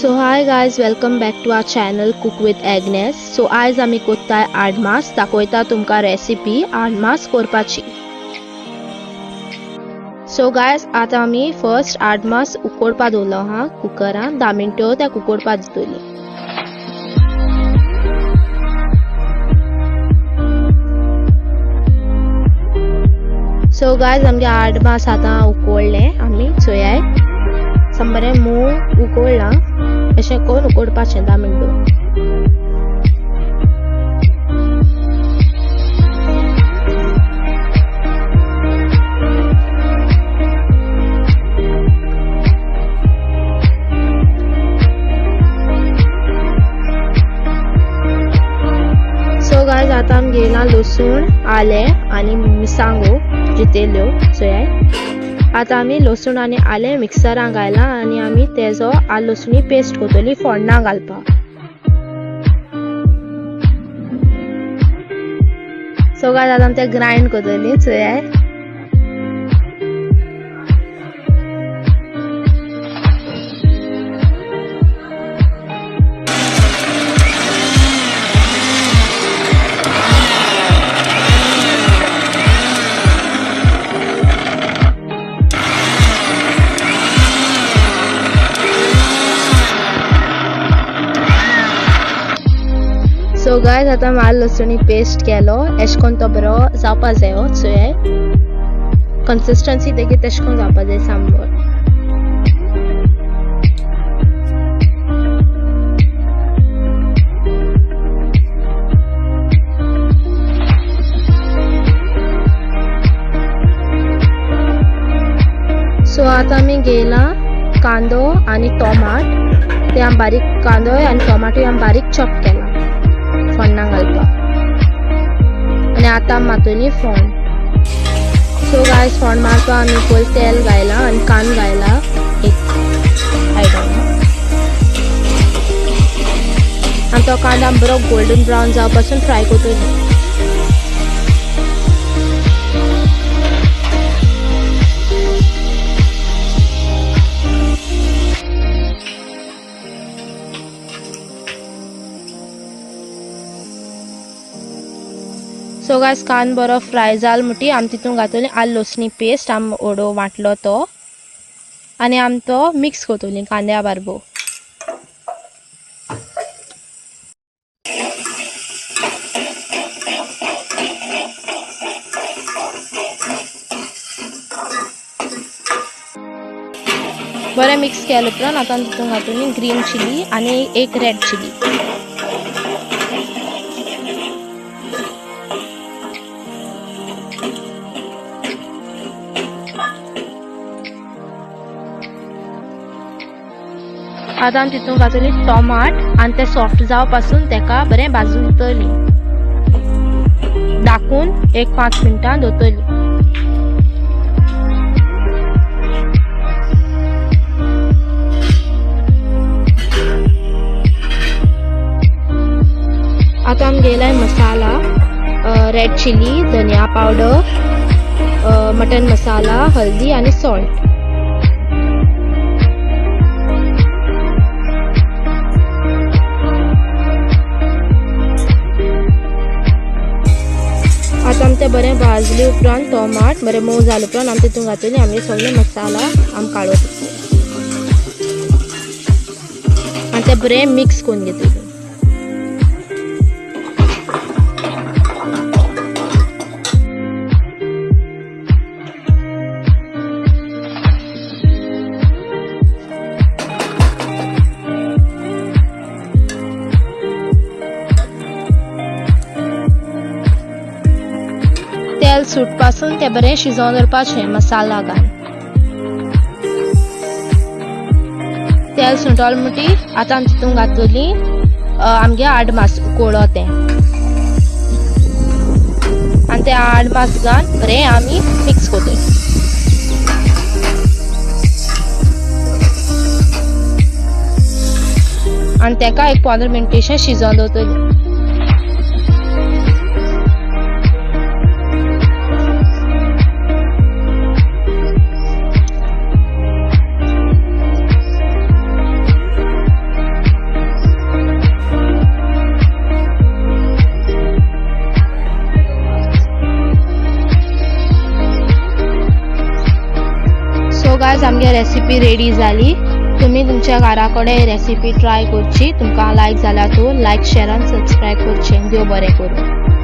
So hi guys, welcome back to our channel cook with Agnes. So आयज आमी कोत्ताय आडमास. दाखयता तुमकां रेसिपी आडमास करपाची. सो गायज, आतां आमी फर्स्ट आडमास उकडपा दवरलो हा कुकरान. 10 मिनटं त्या उकडपा दवरली. सो गायज, आमगे आडमास आतां उकडले आमी चोयाय. बरें मूग उकडलां. अशें करून उकडपाचें 10 मिनटं. सो गायज, आतां आमी घेयलां लसूण, आलें आनी मिरसांगो जितेल्यो चोयाय. आतां आमी लसूण आनी आलें मिक्सरान घायलां आनी आमी तेजो आलं लसुणी पेस्ट करतली फोण्णां घालपाक. सो गायज, आतां आमी ते ग्राइंड करतली चोयाय. सो गायज, आतां आलं लसुणी पेस्ट केलो. एश कोन्न तो बरो जावपा जायो चोयाय. कन्सिस्टन्सी तेगे तेश कोन्न जावपा जाय सांबर. सो आतां आमी घेयलां कांदो आनी टोमाट. ते आमी बारीक कांदो आनी टोमाटो आमी बारीक चॉप केला फोण्णां घालपाक. आनी आतां मातोली फोण्ण. सो गायज, फोण्ण मारपाक आमी पयलीं तेल घायलां आनी कांदो घायला एक आयदन. आनी तो कांदो आमी बरो गोल्डन ब्रावन जावपा पासून फ्राय करतली. सो गायज, कांदो बरो फ्राय जाल म्हणटी आमी तितून घातली आलं लसुणी पेस्ट. आमी ओडो वांटलो तो आनी आमी तो मिक्स करतली कांद्या बारबो. बरें मिक्स केले उपरांत आतां तितून घातली ग्रीन चिली आनी एक रेड चिली. आतां आमी तितून घातली टोमाट आनी ते सॉफ्ट जावपा पासून तेका बरें भाजून दवरतली. धाकून एक 5 मिनटां दवरतली. आतां आमी घेयलाय मसाला. रेड चिली, धनिया पावडर, मटन मसाला, हल्दी आनी सॉल्ट. आतां आमी ते बरें भाजले उपरांत टोमाट बरें मोव जाले उपरांत आमी तितून घातली आमगे सगळे मसाला आमी काडप आनी ते बरें मिक्स करून घेतली. तेल सूट पासून ते बरें शिजोवन दवरपाचें मसाला घालून. तेल सुटोलें म्हणटी आतां आमी तितून घातली आमगे आडमास उकडलो तें आनी ते आडमास घालून बरें आमी मिक्स करतली. आनी तेका एक 15 मिनटेशें शिजोवन दवरतली. आज आमगे रेसिपी रेडी जाली. तुम्ही तुमच्या घरा कडेन रेसिपी ट्राय करची. तुमकां लायक जाल्या तो लायक शेअर आनी सबस्क्राईब करचें. देव बरें करूं.